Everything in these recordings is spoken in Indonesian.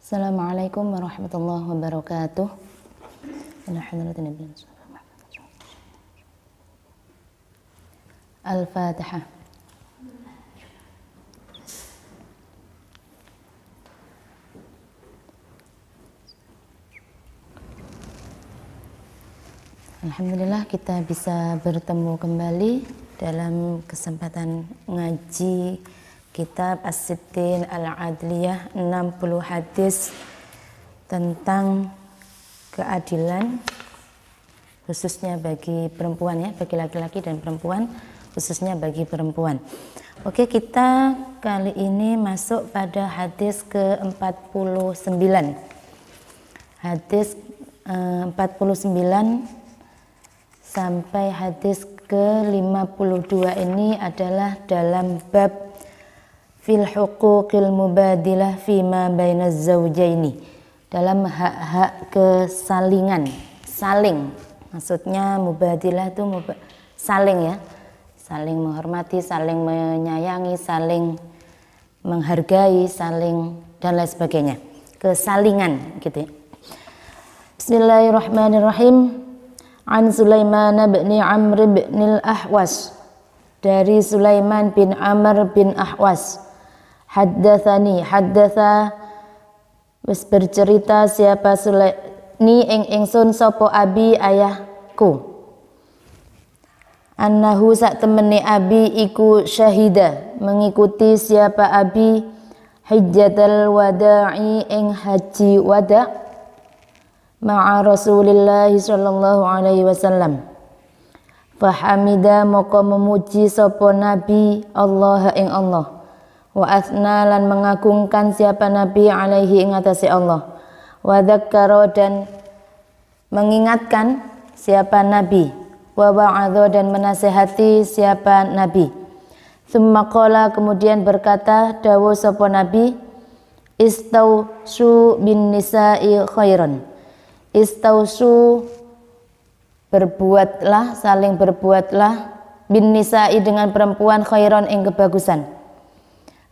Assalamualaikum warahmatullahi wabarakatuh. Al-Fatihah. Alhamdulillah kita bisa bertemu kembali dalam kesempatan ngaji kitab As-Sittin Al-Adliyah, 60 hadis tentang keadilan khususnya bagi perempuan, ya, bagi laki-laki dan perempuan, khususnya bagi perempuan. Oke, kita kali ini masuk pada hadis ke-49. Hadis 49 sampai hadis ke-52 ini adalah dalam bab fil huquqil mubadilah fima bainaz zawjaini, dalam hak-hak kesalingan, saling, maksudnya mubadilah itu saling, ya, saling menghormati, saling menyayangi, saling menghargai, saling dan lain sebagainya, kesalingan gitu ya. Bismillahirrahmanirrahim. An Sulaiman bin Amr bin al-Ahwas, dari Sulaiman bin Amr bin Ahwas. Haddatha wis bercerita siapa Sulaini ingsun sapa abi ayahku, annahu sak temene abi iku syahida mengikuti siapa abi hajjatul wada'i ing haji wada' ma'a Rasulillah sallallahu alaihi wasallam. Fahamida moko memuji sapa nabi Allah ing Allah, wa athna lan mengagungkan siapa nabi alaihi ing atase Allah, wa dzakkara dan mengingatkan siapa nabi, wa wa'adha dan menasihati siapa nabi. Tsumma qala, kemudian berkata dawuh sapa nabi, istausu bin nisa'i khairan. Istausu berbuatlah, saling berbuatlah, bin nisa'i dengan perempuan khairan ing kebagusan.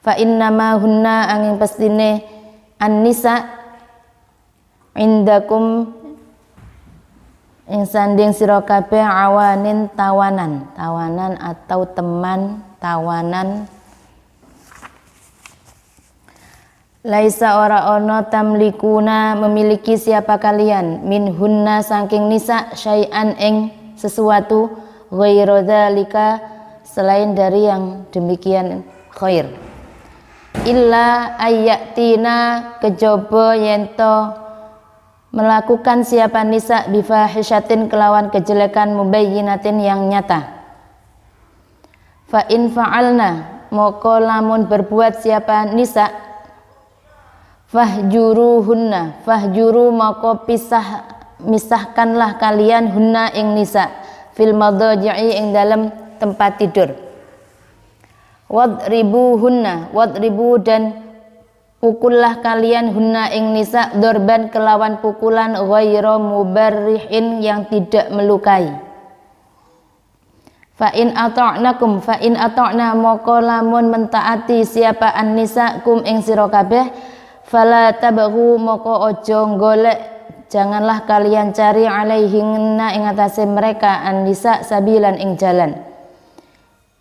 Fa innama hunna angin pastine an-nisa indakum ing sanding sira kabeh awanin tawanan, tawanan atau teman, tawanan. Laisa ora ono tamlikuna memiliki siapa kalian, min hunna saking nisa syai'an ing sesuatu, ghairu dzalika selain dari yang demikian khair, illa ayatina kejaba yento melakukan siapa nisa bifahishatin kelawan kejelekan mubayyinatin yang nyata. Fa in fa'alna moko lamun berbuat siapa nisa, fahjuruhunna, fahjuru moko misahkanlah kalian hunna ing nisa fil madhaji'i ing dalam tempat tidur. Wadribuhunna, wadribu dan pukullah kalian hunna ing nisa dorban kelawan pukulan ghairu mubarrihin yang tidak melukai. Fa in ata'nakum, fa in ata'na moko lamun mentaati siapa an-nisa kum ing sira kabeh, fala tabghu moko ojo golek, janganlah kalian cari alaihinna ing atase mereka an-nisa sabilan ing jalan.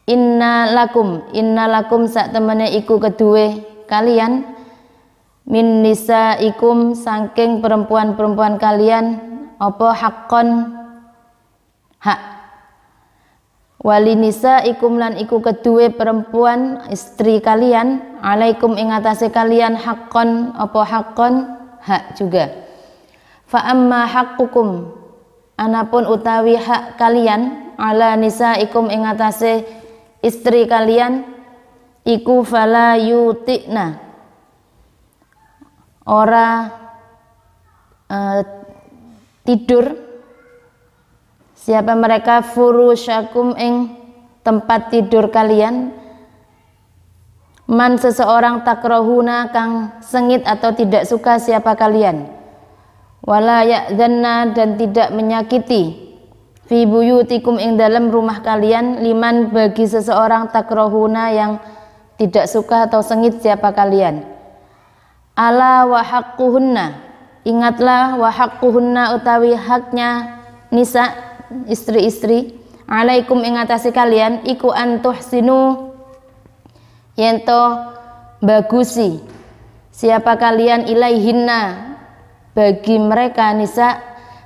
Inna lakum sak temene iku kedue kalian, min nisaikum saking perempuan-perempuan kalian, apa haqqon hak, wali nisaikum lan iku kedue perempuan istri kalian, alaikum ing atase kalian haqqon apa haqqon hak juga. Fa amma haqqukum anapun utawi hak kalian, ala nisaikum ing atase istri kalian, iku fala yutikna ora tidur siapa mereka furusyakum ing tempat tidur kalian, man seseorang takrahuna kang sengit atau tidak suka siapa kalian, wala ya'dhanna dan tidak menyakiti fi buyutikum ing dalam rumah kalian, liman bagi seseorang takrahuna yang tidak suka atau sengit siapa kalian, Ala wa haqquhunna, ingatlah wa haqquhunna utawi haknya nisa, istri-istri, alaikum ingatasi kalian iku antuhsinu yento bagusi siapa kalian ilaihinna bagi mereka nisa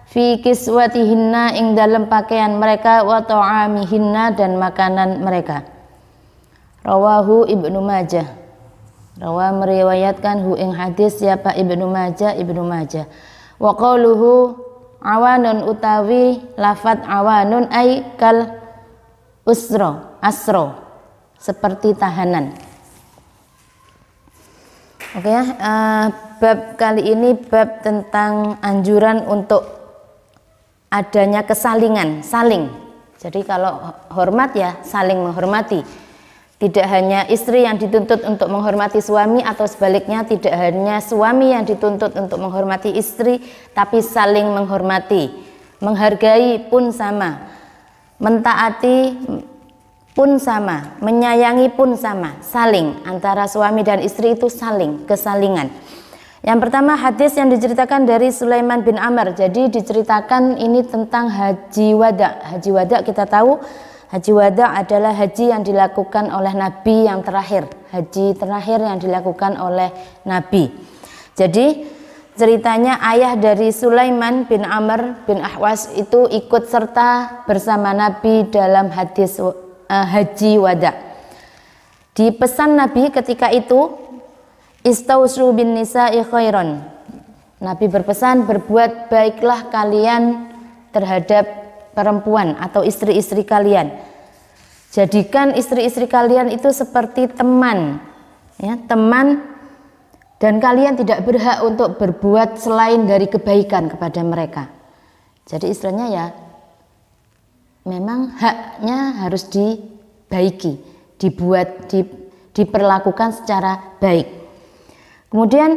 fi kiswatihinna ing dalam pakaian mereka wa ta'amihinna dan makanan mereka. Rawahu Ibnu Majah, rawa meriwayatkan hu ing hadis siapa Ibnu Majah. Wa qauluhu awanun utawi lafat awanun ay kal asro seperti tahanan. Oke ya, bab kali ini bab tentang anjuran untuk adanya kesalingan, saling. Jadi kalau hormat ya saling menghormati. Tidak hanya istri yang dituntut untuk menghormati suami atau sebaliknya, tidak hanya suami yang dituntut untuk menghormati istri, tapi saling menghormati. Menghargai pun sama, mentaati pun sama, menyayangi pun sama, saling. Antara suami dan istri itu saling, kesalingan. Yang pertama hadis yang diceritakan dari Sulaiman bin Amr. Jadi diceritakan ini tentang haji wada. Haji wada kita tahu, haji wada adalah haji yang dilakukan oleh Nabi yang terakhir, haji terakhir yang dilakukan oleh Nabi. Jadi ceritanya ayah dari Sulaiman bin Amr bin Ahwas itu ikut serta bersama Nabi dalam hadis haji wada. Di pesan Nabi ketika itu, istausu bin nisa'i khairan. Nabi berpesan, berbuat baiklah kalian terhadap perempuan atau istri-istri kalian. Jadikan istri-istri kalian itu seperti teman, ya, teman, dan kalian tidak berhak untuk berbuat selain dari kebaikan kepada mereka. Jadi istilahnya ya, memang haknya harus dibaiki, diperlakukan secara baik. Kemudian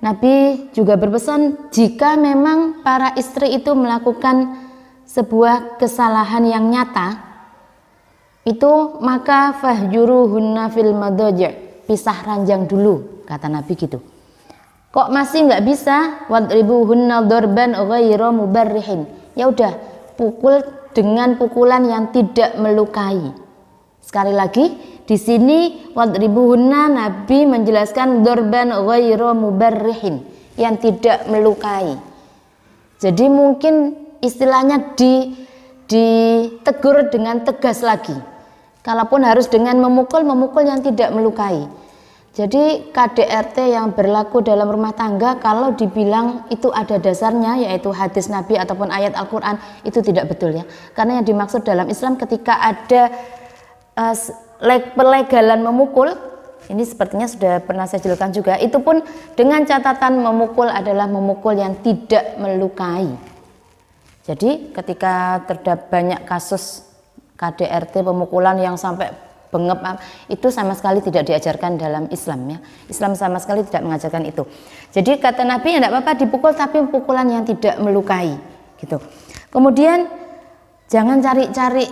Nabi juga berpesan, jika memang para istri itu melakukan sebuah kesalahan yang nyata, itu maka fahjuruhunna fil madaji', pisah ranjang dulu, kata Nabi gitu. Kok masih nggak bisa? Wadribuhunna darban ghairu mubarrihin. Ya udah, pukul dengan pukulan yang tidak melukai. Sekali lagi, di sini wadribuhunna Nabi menjelaskan darban ghairu mubarrihin, yang tidak melukai. Jadi mungkin istilahnya ditegur dengan tegas lagi. Kalaupun harus dengan memukul yang tidak melukai. Jadi KDRT yang berlaku dalam rumah tangga, kalau dibilang itu ada dasarnya, yaitu hadis Nabi ataupun ayat Al-Quran, itu tidak betul ya. Karena yang dimaksud dalam Islam ketika ada pelegalan memukul, ini sepertinya sudah pernah saya jelaskan juga, itu pun dengan catatan memukul adalah memukul yang tidak melukai. Jadi ketika terdapat banyak kasus KDRT pemukulan yang sampai bengep, itu sama sekali tidak diajarkan dalam Islam ya. Islam sama sekali tidak mengajarkan itu. Jadi kata Nabi ya tidak apa-apa dipukul, tapi pukulan yang tidak melukai gitu. Kemudian jangan cari-cari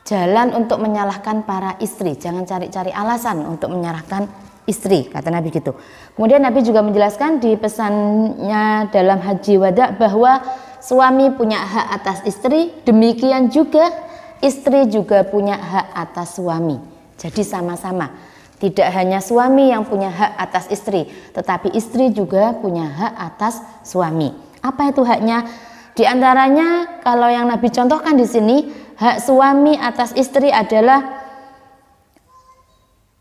jalan untuk menyalahkan para istri, jangan cari-cari alasan untuk menyalahkan istri, kata Nabi gitu. Kemudian Nabi juga menjelaskan di pesannya dalam haji wada bahwa suami punya hak atas istri, demikian juga istri juga punya hak atas suami. Jadi sama-sama, tidak hanya suami yang punya hak atas istri, tetapi istri juga punya hak atas suami. Apa itu haknya? Di antaranya kalau yang Nabi contohkan di sini, hak suami atas istri adalah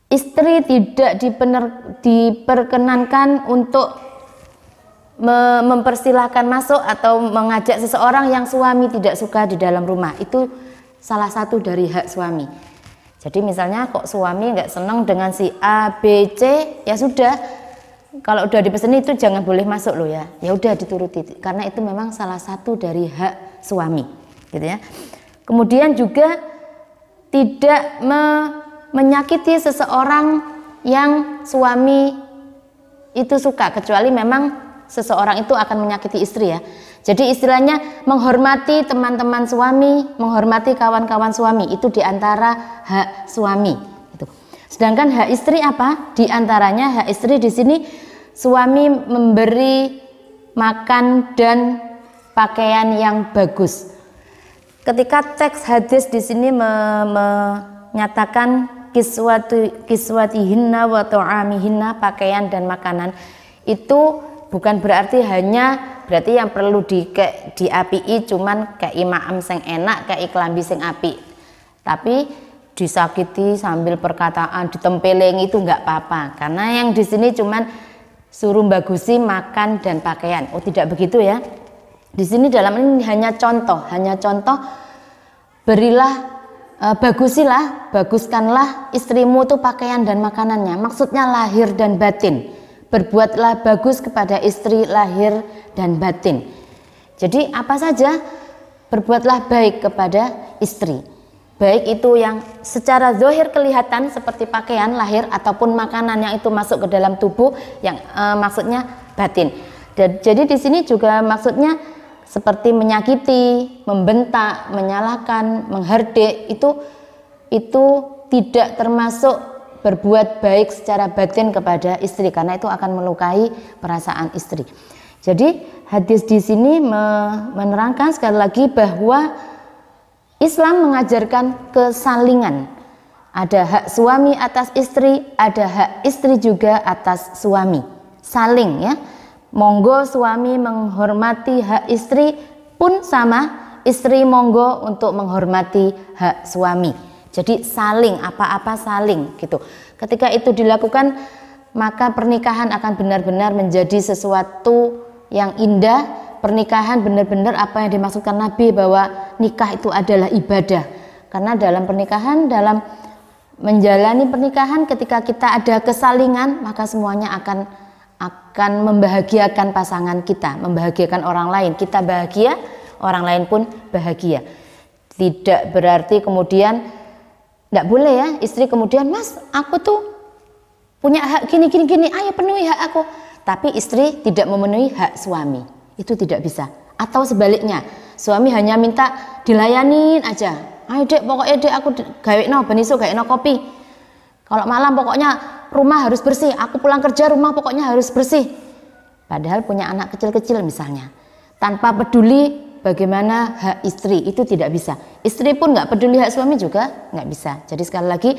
istri tidak diperkenankan untuk mempersilahkan masuk atau mengajak seseorang yang suami tidak suka di dalam rumah. Itu salah satu dari hak suami. Jadi misalnya kok suami nggak senang dengan si A, B, C, ya sudah, kalau udah dipesan itu jangan boleh masuk loh ya. Ya udah dituruti, karena itu memang salah satu dari hak suami, gitu ya. Kemudian juga tidak menyakiti seseorang yang suami itu suka, kecuali memang seseorang itu akan menyakiti istri ya. Jadi istilahnya menghormati teman-teman suami, menghormati kawan-kawan suami, itu diantara hak suami. Sedangkan hak istri apa? Di antaranya hak istri di sini suami memberi makan dan pakaian yang bagus. Ketika teks hadis di sini menyatakan kiswatihinna wa ta'amihinna, pakaian dan makanan, itu bukan berarti berarti yang perlu diapii cuman kayak imaam sing enak, kayak klambi sing apik. Tapi disakiti sambil perkataan, ditempelengi itu nggak apa-apa. Karena yang di sini cuman suruh bagusi makan dan pakaian. Oh, tidak begitu ya. Di sini dalam ini hanya contoh, baguskanlah istrimu tuh pakaian dan makanannya. Maksudnya lahir dan batin. Berbuatlah bagus kepada istri lahir dan batin. Jadi apa saja berbuatlah baik kepada istri. Baik itu yang secara zahir kelihatan seperti pakaian lahir ataupun makanan yang itu masuk ke dalam tubuh yang maksudnya batin. Jadi di sini juga maksudnya seperti menyakiti, membentak, menyalahkan, menghardik itu tidak termasuk berbuat baik secara batin kepada istri, karena itu akan melukai perasaan istri. Jadi hadis di sini menerangkan sekali lagi bahwa Islam mengajarkan kesalingan. Ada hak suami atas istri, ada hak istri juga atas suami. Saling ya. Monggo suami menghormati hak istri pun sama, istri monggo untuk menghormati hak suami. Jadi saling, apa-apa saling gitu. Ketika itu dilakukan, maka pernikahan akan benar-benar menjadi sesuatu yang indah. Pernikahan benar-benar apa yang dimaksudkan Nabi bahwa nikah itu adalah ibadah. Karena dalam pernikahan, dalam menjalani pernikahan, ketika kita ada kesalingan, maka semuanya akan membahagiakan pasangan kita, membahagiakan orang lain. Kita bahagia, orang lain pun bahagia. Tidak berarti kemudian nggak boleh ya istri kemudian, mas aku tuh punya hak gini, ayo penuhi hak aku. Tapi istri tidak memenuhi hak suami, itu tidak bisa. Atau sebaliknya, suami hanya minta dilayanin aja. Ayo dek, pokoknya dek aku gawe beniso gawe kopi. Kalau malam pokoknya rumah harus bersih, aku pulang kerja rumah pokoknya harus bersih. Padahal punya anak kecil-kecil misalnya, tanpa peduli bagaimana hak istri, itu tidak bisa. Istri pun nggak peduli hak suami juga nggak bisa. Jadi sekali lagi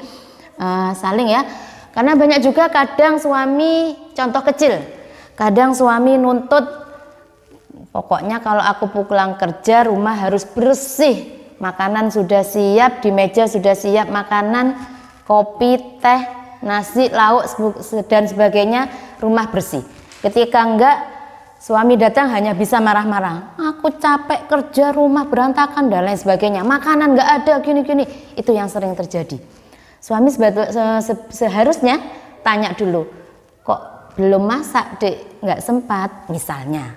saling ya. Karena banyak juga kadang suami, contoh kecil, kadang suami nuntut pokoknya kalau aku pulang kerja rumah harus bersih, makanan sudah siap, di meja sudah siap makanan, kopi, teh, nasi, lauk dan sebagainya, rumah bersih. Ketika enggak, suami datang hanya bisa marah-marah. Aku capek kerja, rumah berantakan dan lain sebagainya. Makanan nggak ada, gini-gini. Itu yang sering terjadi. Suami seharusnya tanya dulu, kok belum masak dek, nggak sempat misalnya.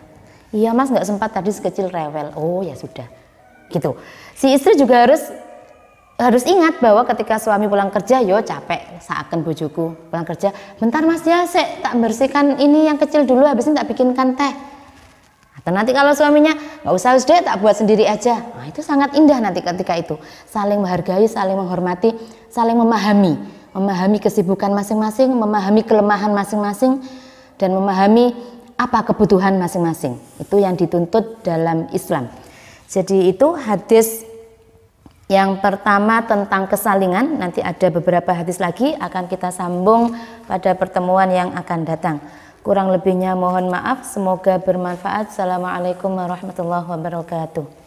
Iya mas nggak sempat tadi sekecil rewel. Oh ya sudah, gitu. Si istri juga harus ingat bahwa ketika suami pulang kerja, yo capek, seakan bojoku pulang kerja, bentar mas ya, tak bersihkan ini yang kecil dulu, habis ini tak bikinkan teh. Atau nanti kalau suaminya nggak usah deh, tak buat sendiri aja. Nah itu sangat indah nanti ketika itu saling menghargai, saling menghormati, saling memahami kesibukan masing-masing, memahami kelemahan masing-masing, dan memahami apa kebutuhan masing-masing. Itu yang dituntut dalam Islam. Jadi itu hadis yang pertama tentang kesalingan. Nanti ada beberapa hadis lagi akan kita sambung pada pertemuan yang akan datang. Kurang lebihnya mohon maaf, semoga bermanfaat. Assalamualaikum warahmatullahi wabarakatuh.